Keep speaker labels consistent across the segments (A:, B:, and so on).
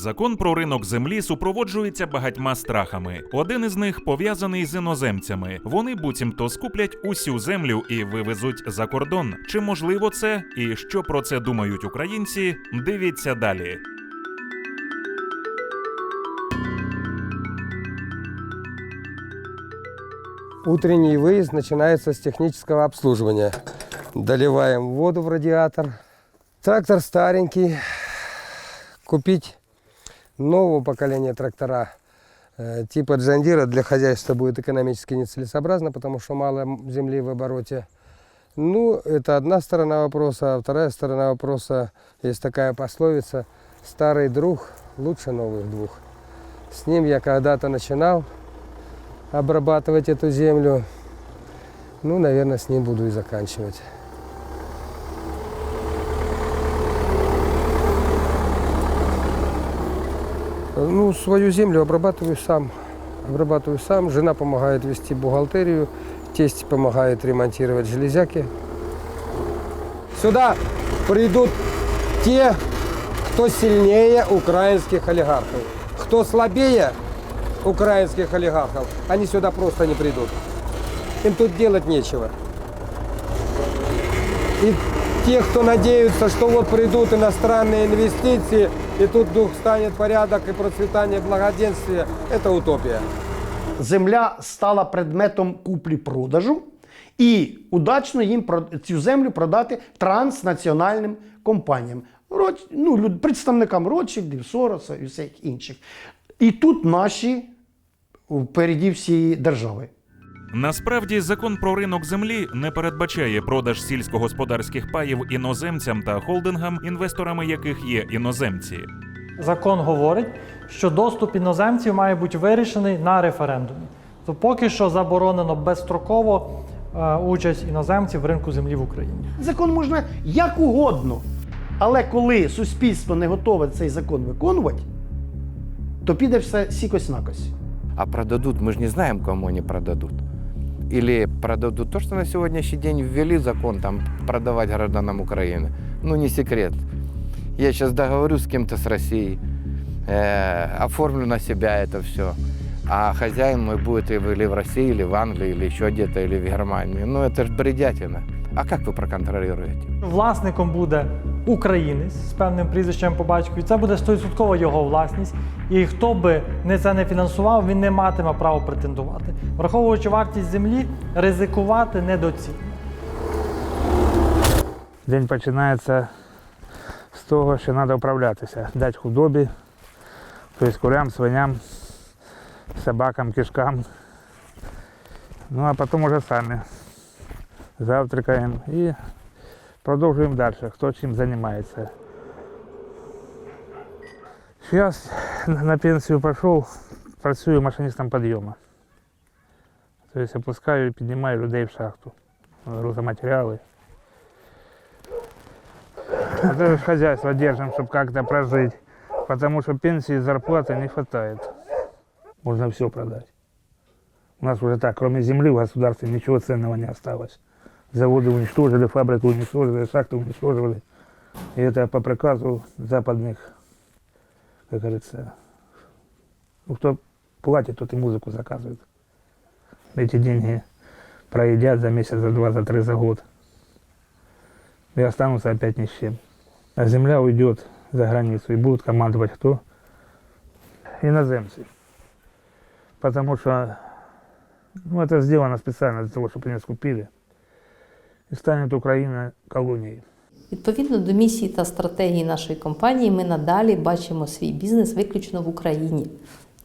A: Закон про ринок землі супроводжується багатьма страхами. Один із них пов'язаний з іноземцями. Вони буцімто скуплять усю землю і вивезуть за кордон. Чи можливо це? І що про це думають українці? Дивіться далі.
B: Утренний выезд начинается с технического обслуживания. Доливаем воду в радиатор. Трактор старенький. Купить нового поколения трактора типа Джандира для хозяйства будет экономически нецелесообразно, потому что мало земли в обороте. Ну, это одна сторона вопроса, а вторая сторона вопроса, есть такая пословица: старый друг лучше новых двух. С ним я когда-то начинал обрабатывать эту землю. Ну, наверное, с ним буду и заканчивать. Ну, свою землю обрабатываю сам. Жена помогает вести бухгалтерию, тесть помогает ремонтировать железяки. Сюда придут те, кто сильнее украинских олигархов. Кто слабее украинских олигархов, они сюда просто не придут. Им тут делать нечего. И те, кто надеются, что вот придут иностранные инвестиции, и тут вдруг станет порядок и процветание, благоденствие, это утопия.
C: Земля стала предметом куплі-продажу, і удачно їм цю землю продати транснаціональним компаніям, представникам Ротшильдів, Сороса і всіх інших. І тут наші впереді всієї держави.
A: Насправді, закон про ринок землі не передбачає продаж сільськогосподарських паїв іноземцям та холдингам, інвесторами яких є іноземці.
D: Закон говорить, що доступ іноземців має бути вирішений на референдумі. То поки що заборонено безстроково участь іноземців в ринку землі в Україні.
C: Закон можна як угодно, але коли суспільство не готове цей закон виконувати, то піде все сікось-накось.
E: А продадут, мы же не знаем, кому они продадут. Или продадут то, что на сегодняшний день ввели закон, там, продавать гражданам Украины. Ну, не секрет. Я сейчас договорюсь с кем-то с Россией, оформлю на себя это все. А хозяин мой будет или в России, или в Англии, или еще где-то, или в Германии. Ну, это же бредятина. А как вы проконтролируете?
D: Власником буде українець з певним прізвищем по батькові. Це буде 100% його власність. І хто би це не фінансував, він не матиме права претендувати. Враховуючи вартість землі, ризикувати недоцільно.
F: День починається з того, що треба управлятися, дати худобі, тобто курям, свиням, собакам, кішкам. Ну а потім вже самі завтракаємо і продовжуємо далі, хто чим займається. Зараз на пенсію пішов, працюю машиністом підйому. Тобто опускаю і піднімаю людей в шахту, грузоматеріали. Это хозяйство держим, чтобы как-то прожить, потому что пенсии и зарплаты не хватает. Можно все продать. У нас уже так, кроме земли в государстве ничего ценного не осталось. Заводы уничтожили, фабрики уничтожили, шахты уничтожили. И это по приказу западных, как говорится, кто платит, тот и музыку заказывает. Эти деньги проедят за месяц, за два, за три, за год. И останутся опять ни с чем. А земля уйдет за границу, и будут командовать кто? Иноземцы. Потому что это сделано специально для того, чтобы они скупили. І стане Україна колонією.
G: Відповідно до місії та стратегії нашої компанії, ми надалі бачимо свій бізнес виключно в Україні,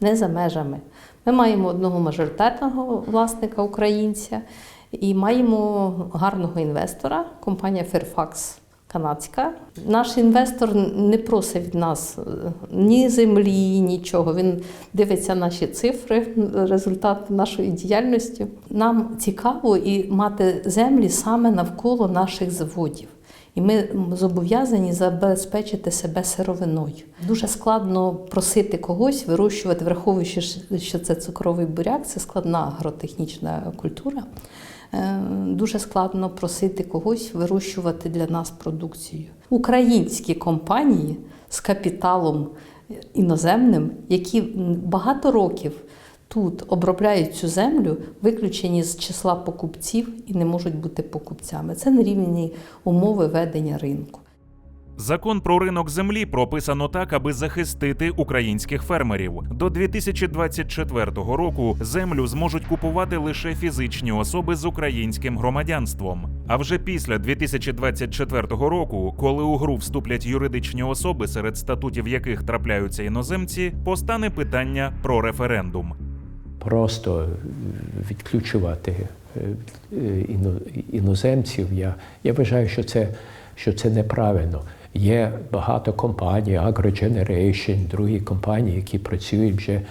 G: не за межами. Ми маємо одного мажоритарного власника українця і маємо гарного інвестора, компанія Fairfax канадська. Наш інвестор не просить від нас ні землі, нічого. Він дивиться наші цифри, результати нашої діяльності. Нам цікаво і мати землі саме навколо наших заводів. І ми зобов'язані забезпечити себе сировиною. Дуже складно просити когось вирощувати, враховуючи, що це цукровий буряк, це складна агротехнічна культура. Дуже складно просити когось вирощувати для нас продукцію. Українські компанії з капіталом іноземним, які багато років тут обробляють цю землю, виключені з числа покупців і не можуть бути покупцями. Це нерівні умови ведення ринку.
A: Закон про ринок землі прописано так, аби захистити українських фермерів. До 2024 року землю зможуть купувати лише фізичні особи з українським громадянством. А вже після 2024 року, коли у гру вступлять юридичні особи, серед статутів яких трапляються іноземці, постане питання про референдум.
H: Просто відключувати іноземців, я вважаю, що це неправильно. Є багато компаній, AgroGeneration, другі компанії, які працюють вже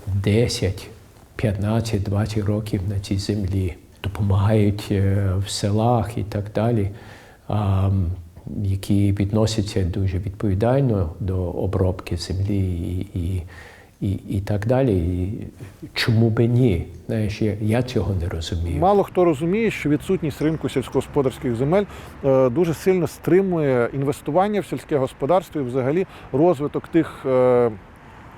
H: 10, 15, 20 років на цій землі, допомагають в селах і так далі, які відносяться дуже відповідально до обробки землі і так далі. І чому би ні? Знаєш, я цього не розумію.
I: Мало хто розуміє, що відсутність ринку сільськогосподарських земель дуже сильно стримує інвестування в сільське господарство і взагалі розвиток тих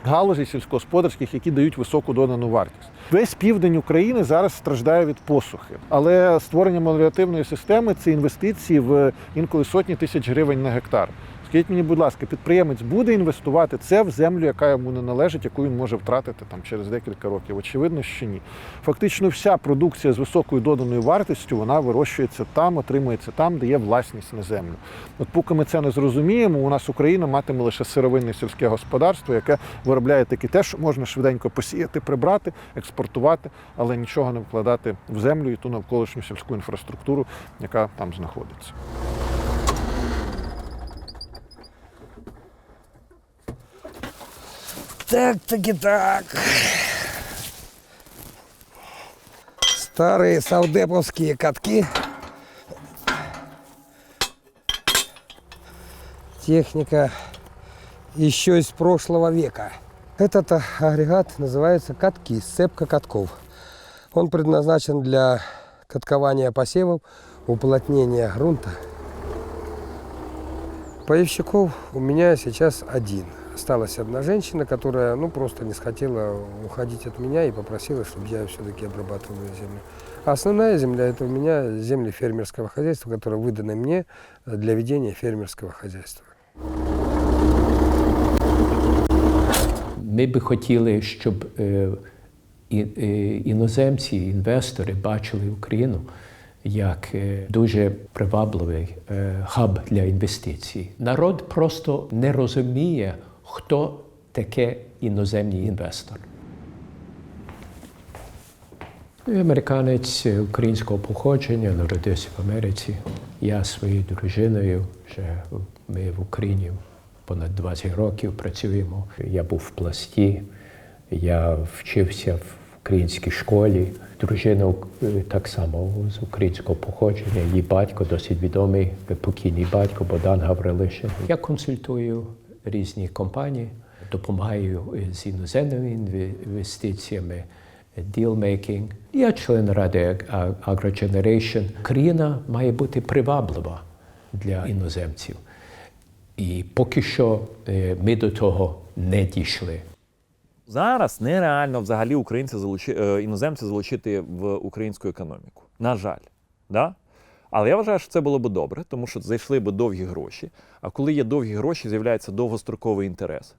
I: галузей сільськогосподарських, які дають високу додану вартість. Весь південь України зараз страждає від посухи, але створення меліоративної системи – це інвестиції в інколи сотні тисяч гривень на гектар. Скажіть мені, будь ласка, підприємець буде інвестувати це в землю, яка йому не належить, яку він може втратити там через декілька років? Очевидно, що ні. Фактично вся продукція з високою доданою вартістю, вона вирощується там, отримується там, де є власність на землю. От поки ми це не зрозуміємо, у нас Україна матиме лише сировинне сільське господарство, яке виробляє таки те, що можна швиденько посіяти, прибрати, експортувати, але нічого не вкладати в землю і ту навколишню сільську інфраструктуру, яка там знаходиться.
B: Так. Старые саудеповские катки. Техника еще из прошлого века. Этот агрегат называется катки, сцепка катков. Он предназначен для каткования посевов, уплотнения грунта. Поевщиков у меня сейчас один. Осталась одна женщина, которая просто не хотела уходить от меня и попросила, чтобы я все-таки обрабатывал ее землю. А основная земля – это у меня земли фермерского хозяйства, которые выданы мне для ведения фермерского хозяйства.
H: Ми би хотіли, щоб іноземці, інвестори бачили Україну як дуже привабливий хаб для інвестицій. Народ просто не розуміє, хто таке іноземний інвестор. Американець українського походження, народився в Америці. Я зі своєю дружиною, ми в Україні понад 20 років працюємо. Я був в Пласті, я вчився в українській школі. Дружина так само з українського походження. Її батько досить відомий, покійний батько Богдан Гаврилишин. Я консультую різні компанії, допомагаю з іноземними інвестиціями, ділмейкінг. Я член ради AgroGeneration. Країна має бути приваблива для іноземців. І поки що ми до того не дійшли.
J: Зараз нереально взагалі іноземців залучити в українську економіку. На жаль. Да? Але я вважаю, що це було б добре, тому що зайшли б довгі гроші. А коли є довгі гроші, з'являється довгостроковий інтерес.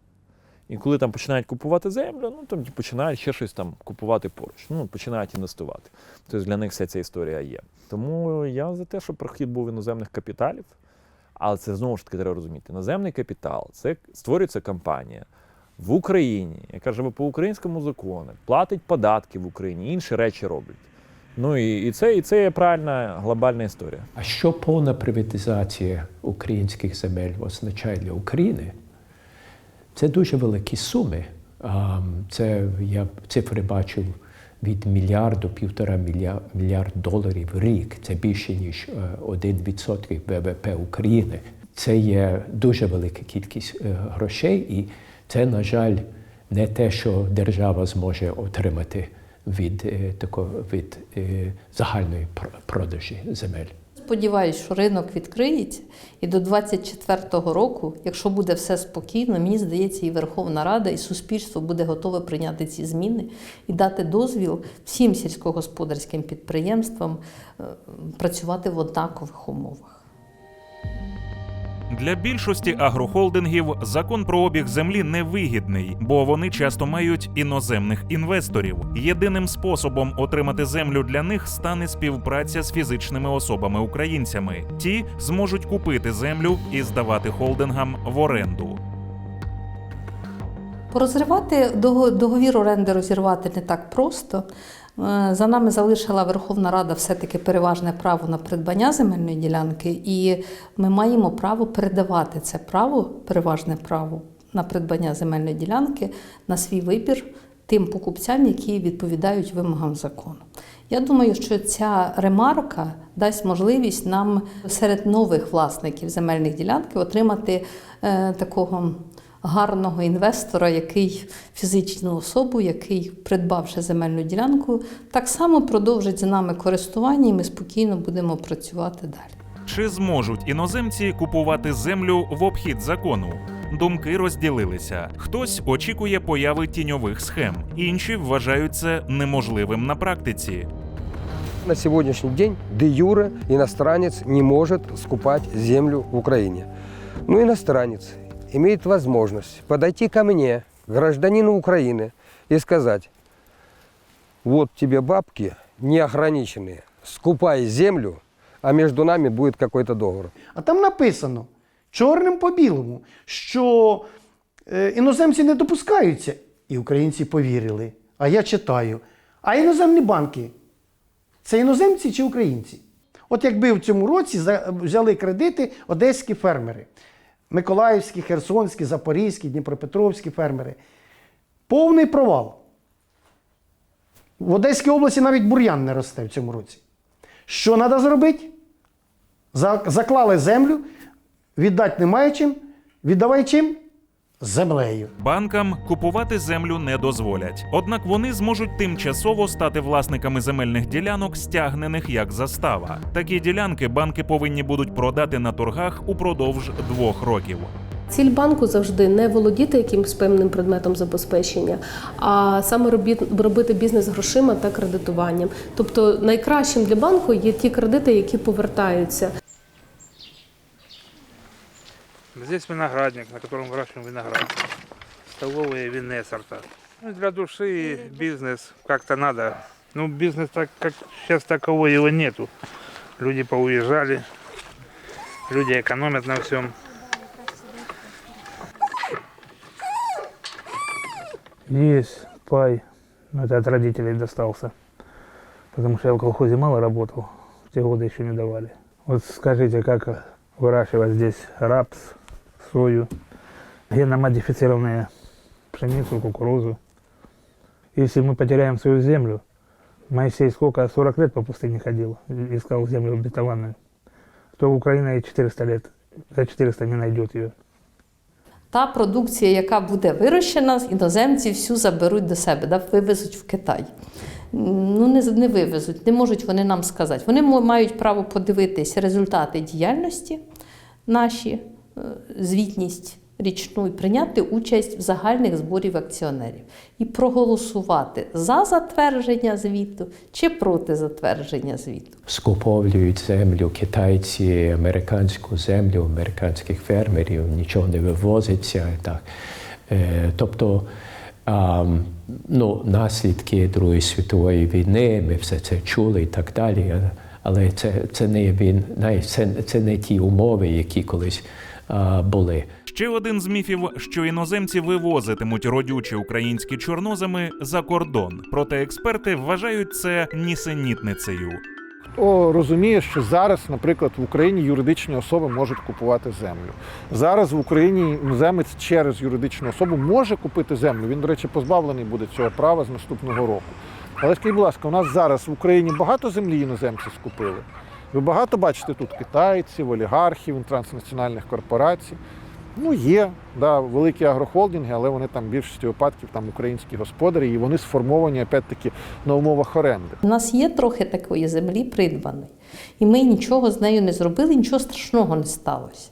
J: І коли там починають купувати землю, там починають ще щось там купувати поруч. Починають інвестувати. Тобто для них вся ця історія є. Тому я за те, щоб прохід був іноземних капіталів. Але це знову ж таки треба розуміти. Іноземний капітал – це створюється компанія в Україні, яка живе по українському закону, платить податки в Україні, інші речі роблять. І це є правильна глобальна історія.
H: А що повна приватизація українських земель означає для України? Це дуже великі суми. Я цифри бачив від $1–1,5 мільярда в рік. Це більше, ніж 1% ВВП України. Це є дуже велика кількість грошей, і це, на жаль, не те, що держава зможе отримати від загальної продажі земель.
G: сподіваюся, що ринок відкриється, і до 2024 року, якщо буде все спокійно, мені здається, і Верховна Рада, і суспільство буде готове прийняти ці зміни і дати дозвіл всім сільськогосподарським підприємствам працювати в однакових умовах.
A: Для більшості агрохолдингів закон про обіг землі невигідний, бо вони часто мають іноземних інвесторів. Єдиним способом отримати землю для них стане співпраця з фізичними особами-українцями. Ті зможуть купити землю і здавати холдингам в оренду.
G: Порозривати договір оренди розірвати не так просто. За нами залишила Верховна Рада все-таки переважне право на придбання земельної ділянки, і ми маємо право передавати це право, переважне право на придбання земельної ділянки на свій вибір тим покупцям, які відповідають вимогам закону. Я думаю, що ця ремарка дасть можливість нам серед нових власників земельних ділянок отримати такого гарного інвестора, який фізичну особу, який, придбавши земельну ділянку, так само продовжить за нами користування, і ми спокійно будемо працювати далі.
A: Чи зможуть іноземці купувати землю в обхід закону? Думки розділилися. Хтось очікує появи тіньових схем, інші вважають це неможливим на практиці.
B: На сегодняшний день де-юре иностранец не может скупать землю в Украине. Но иностранец имеет возможность подойти ко мне, гражданину Украины, и сказать: вот тебе бабки неограниченные, скупай землю, а между нами будет какой-то договор.
C: А там написано чорним по білому, що іноземці не допускаються. І українці повірили. А я читаю. А іноземні банки – це іноземці чи українці? От якби в цьому році взяли кредити одеські фермери. Миколаївські, Херсонські, Запорізькі, Дніпропетровські фермери. Повний провал. В Одеській області навіть бур'ян не росте в цьому році. Що треба зробити? Заклали землю, віддати немає чим. Віддавай чим? Землею.
A: Банкам купувати землю не дозволять. Однак вони зможуть тимчасово стати власниками земельних ділянок, стягнених як застава. Такі ділянки банки повинні будуть продати на торгах упродовж 2 років.
K: Ціль банку завжди не володіти якимось певним предметом забезпечення, а саме робити бізнес грошима та кредитуванням. Тобто найкращим для банку є ті кредити, які повертаються.
F: Здесь виноградник, на котором выращиваем виноград. Столовые винные сорта. Ну, для души бизнес как-то надо. Ну, бизнес так, как сейчас такового его нету. Люди поуезжали, люди экономят на всем. Есть пай, но это от родителей достался. Потому что я в колхозе мало работал, в те годы еще не давали. Вот скажите, как выращивать здесь рапс, сою, генно-модифицированные пшеницу, кукурузу. Если мы потеряем свою землю, Моисей сколько, 40 лет по пустыне ходил, искал землю обетованную, то Украина и 400 лет, за 400 не найдет ее.
G: Та продукція, яка буде вирощена, іноземці всю заберуть до себе, вивезуть в Китай. Ну, не вивезуть, не можуть вони нам сказати. Вони мають право подивитись результати діяльності наші, звітність річну, і прийняти участь в загальних зборів акціонерів. І проголосувати за затвердження звіту чи проти затвердження звіту.
H: Скуповують землю китайці, американську землю, американських фермерів, нічого не вивозиться. Так. Тобто наслідки Другої світової війни, ми все це чули і так далі, але це не ті умови, які колись були.
A: Ще один з міфів, що іноземці вивозитимуть родючі українські чорноземи за кордон. Проте експерти вважають це нісенітницею.
I: Хто розуміє, що зараз, наприклад, в Україні юридичні особи можуть купувати землю. Зараз в Україні іноземець через юридичну особу може купити землю. Він, до речі, позбавлений буде цього права з наступного року. Але скажіть, будь ласка, у нас зараз в Україні багато землі іноземці скупили. Ви багато бачите тут китайців, олігархів, транснаціональних корпорацій. Ну, є, да, великі агрохолдинги, але вони там в більшості випадків там українські господарі, і вони сформовані, опять-таки, на умовах оренди.
G: У нас є трохи такої землі придбаної, і ми нічого з нею не зробили, нічого страшного не сталося.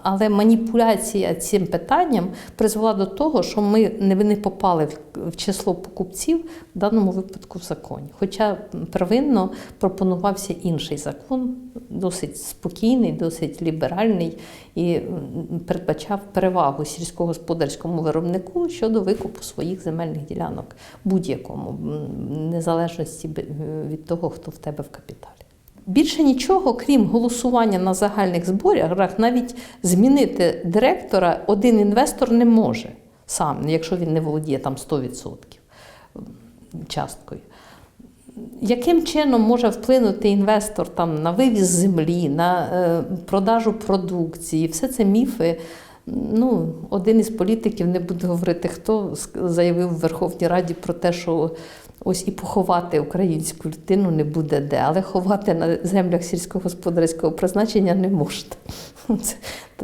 G: Але маніпуляція цим питанням призвела до того, що ми не попали в число покупців, в даному випадку в законі. Хоча первинно пропонувався інший закон, досить спокійний, досить ліберальний і передбачав перевагу сільськогосподарському виробнику щодо викупу своїх земельних ділянок будь-якому, в незалежності від того, хто в тебе в капіталі. Більше нічого, крім голосування на загальних зборах, навіть змінити директора один інвестор не може сам, якщо він не володіє там 100% часткою. Яким чином може вплинути інвестор там, на вивіз землі, на продажу продукції? Все це міфи. Ну, один із політиків, не буду говорити хто, заявив в Верховній Раді про те, що ось і поховати українську людину не буде де, але ховати на землях сільськогосподарського призначення не можна.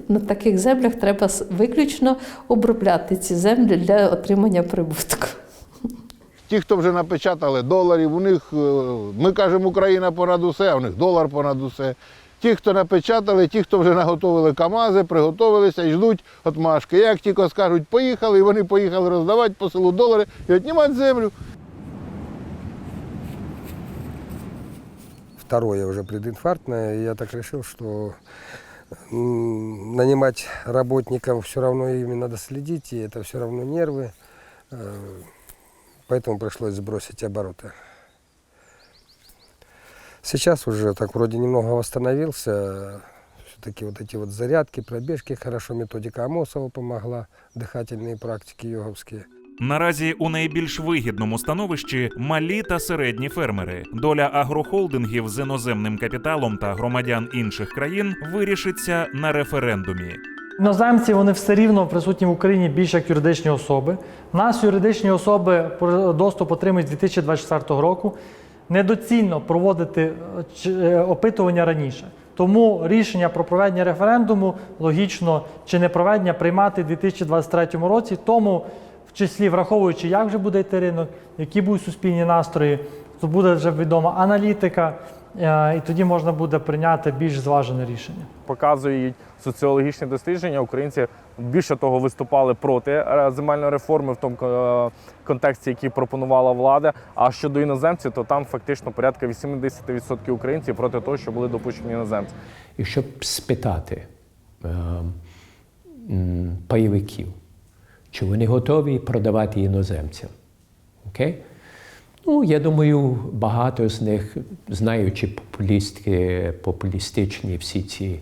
G: На таких землях треба виключно обробляти ці землі для отримання прибутку.
L: Ті, хто вже напечатали доларів, у них, ми кажемо, Україна понад усе, а у них долар понад усе. Ті, хто напечатали, ті, хто вже наготовили КАМАЗи, приготовилися і ждуть отмашки. Як тільки скажуть поїхали, і вони поїхали роздавати по селу долари і віднімати землю.
B: Второе уже прединфарктное, и я так решил, что нанимать работников все равно ими надо следить, и это все равно нервы, поэтому пришлось сбросить обороты. Сейчас уже так вроде немного восстановился, все-таки вот эти вот зарядки, пробежки, хорошо методика Амосова помогла, дыхательные практики йоговские.
A: Наразі у найбільш вигідному становищі малі та середні фермери. Доля агрохолдингів з іноземним капіталом та громадян інших країн вирішиться на референдумі.
D: Іноземці, вони все рівно присутні в Україні більше як юридичні особи. У нас юридичні особи доступ отримують з 2024 року. Недоцільно проводити опитування раніше. Тому рішення про проведення референдуму логічно чи не проведення приймати в 2023 році, тому в числі враховуючи, як вже буде йти ринок, які будуть суспільні настрої, то буде вже відома аналітика, і тоді можна буде прийняти більш зважене рішення.
M: Показують соціологічні дослідження, українці більше того виступали проти земельної реформи в тому контексті, який пропонувала влада. А щодо іноземців, то там фактично порядка 80% українців проти того, що були допущені іноземці.
H: І щоб спитати пайовиків, чи вони готові продавати іноземцям. Окей? Ну, я думаю, багато з них, знаючи популістичні всі ці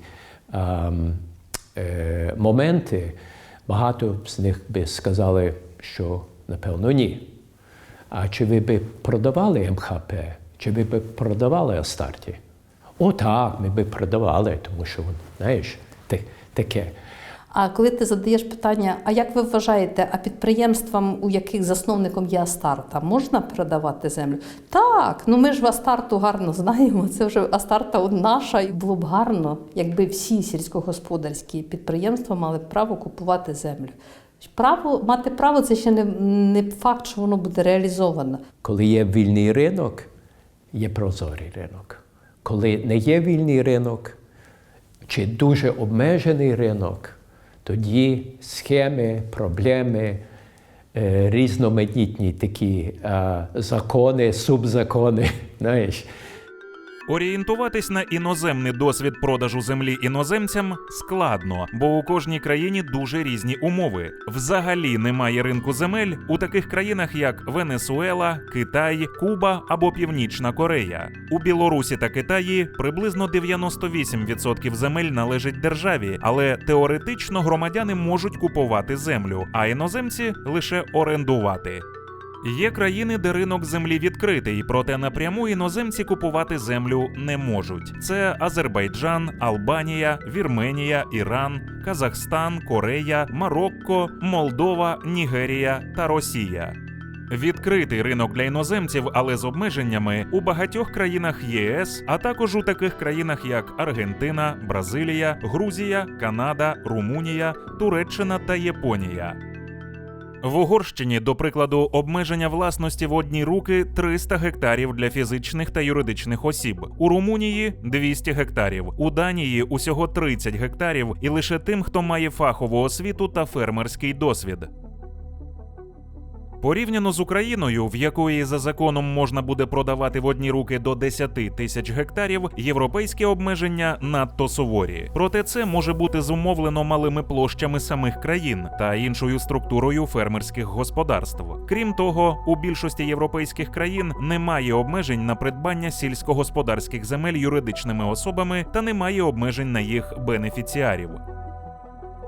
H: моменти, багато з них би сказали, що, напевно, ні. А чи ви би продавали МХП? Чи ви би продавали Астарті? О, так, ми би продавали, тому що, знаєш, таке.
G: А коли ти задаєш питання, а як ви вважаєте, а підприємствам, у яких засновником є Астарта, можна передавати землю? Так, ну ми ж в Астарту гарно знаємо, це вже Астарта наша, і було б гарно, якби всі сільськогосподарські підприємства мали право купувати землю. Мати право – це ще не факт, що воно буде реалізовано.
H: Коли є вільний ринок, є прозорий ринок. Коли не є вільний ринок, чи дуже обмежений ринок, тоді схеми, проблеми, різноманітні такі закони, субзакони, знаєш.
A: Орієнтуватись на іноземний досвід продажу землі іноземцям складно, бо у кожній країні дуже різні умови. Взагалі немає ринку земель у таких країнах, як Венесуела, Китай, Куба або Північна Корея. У Білорусі та Китаї приблизно 98% земель належить державі, але теоретично громадяни можуть купувати землю, а іноземці – лише орендувати. Є країни, де ринок землі відкритий, проте напряму іноземці купувати землю не можуть. Це Азербайджан, Албанія, Вірменія, Іран, Казахстан, Корея, Марокко, Молдова, Нігерія та Росія. Відкритий ринок для іноземців, але з обмеженнями у багатьох країнах ЄС, а також у таких країнах, як Аргентина, Бразилія, Грузія, Канада, Румунія, Туреччина та Японія. В Угорщині, до прикладу, обмеження власності в одні руки 300 гектарів для фізичних та юридичних осіб. У Румунії – 200 гектарів. У Данії – усього 30 гектарів і лише тим, хто має фахову освіту та фермерський досвід. Порівняно з Україною, в якої за законом можна буде продавати в одні руки до 10 тисяч гектарів, європейські обмеження надто суворі. Проте це може бути зумовлено малими площами самих країн та іншою структурою фермерських господарств. Крім того, у більшості європейських країн немає обмежень на придбання сільськогосподарських земель юридичними особами та немає обмежень на їх бенефіціарів.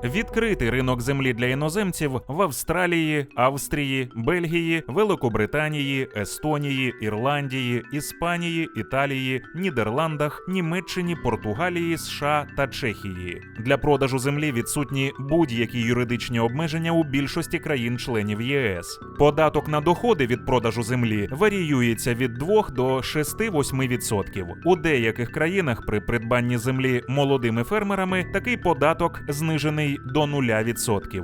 A: Відкритий ринок землі для іноземців в Австралії, Австрії, Бельгії, Великобританії, Естонії, Ірландії, Іспанії, Італії, Нідерландах, Німеччині, Португалії, США та Чехії. Для продажу землі відсутні будь-які юридичні обмеження у більшості країн-членів ЄС. Податок на доходи від продажу землі варіюється від 2 до 6-8%. У деяких країнах при придбанні землі молодими фермерами такий податок знижений до 0%.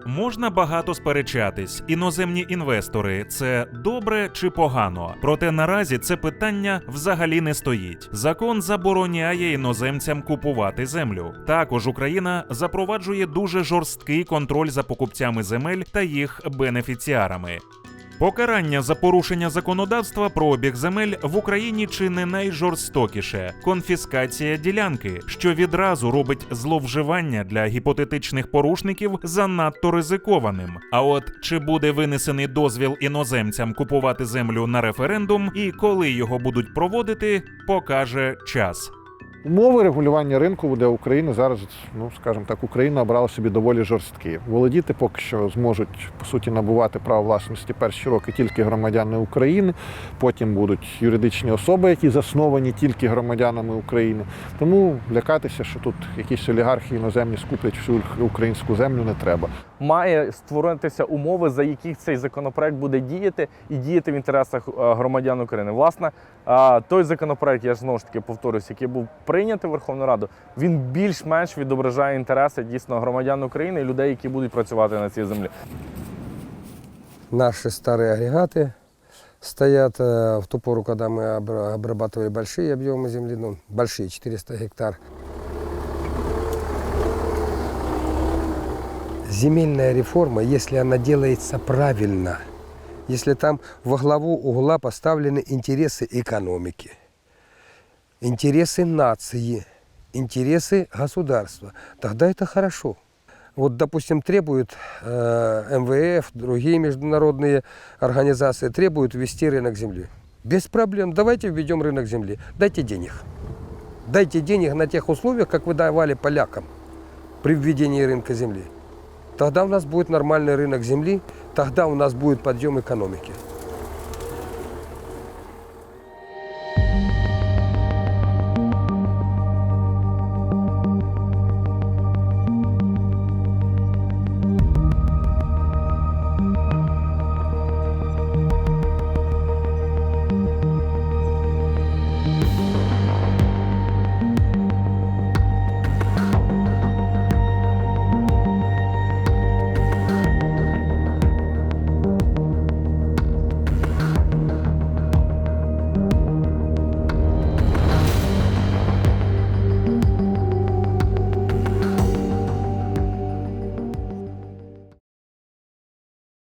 A: Можна багато сперечатись. Іноземні інвестори – це добре чи погано? Проте наразі це питання взагалі не стоїть. Закон забороняє іноземцям купувати землю. Також Україна запроваджує дуже жорсткий контроль за покупцями земель та їх бенефіціарами. Покарання за порушення законодавства про обіг земель в Україні чи не найжорстокіше – конфіскація ділянки, що відразу робить зловживання для гіпотетичних порушників занадто ризикованим. А от чи буде винесений дозвіл іноземцям купувати землю на референдум і коли його будуть проводити, покаже час.
I: Умови регулювання ринку для України зараз, скажімо так, Україна обрала собі доволі жорсткі. Володіти поки що зможуть, по суті, набувати право власності перші роки тільки громадяни України, потім будуть юридичні особи, які засновані тільки громадянами України. Тому лякатися, що тут якісь олігархи іноземні скуплять всю українську землю, не треба.
M: Має створитися умови, за яких цей законопроект буде діяти і діяти в інтересах громадян України. Власне, той законопроект, я знову ж таки повторюсь, який був прийнятий Верховною Радою, він більш-менш відображає інтереси дійсно громадян України і людей, які будуть працювати на цій землі.
B: Наши старые агрегаты стоят в ту пору, когда мы обрабатывали большие объемы земли, большие, 400 гектар. Земельная реформа, если она делается правильно, если там во главу угла поставлены интересы экономики, интересы нации, интересы государства, тогда это хорошо. Вот, допустим, требуют МВФ, другие международные организации, требуют ввести рынок земли. Без проблем, давайте введем рынок земли, дайте денег. Дайте денег на тех условиях, как вы давали полякам при введении рынка земли. Тогда у нас будет нормальный рынок земли, тогда у нас будет подъем экономики.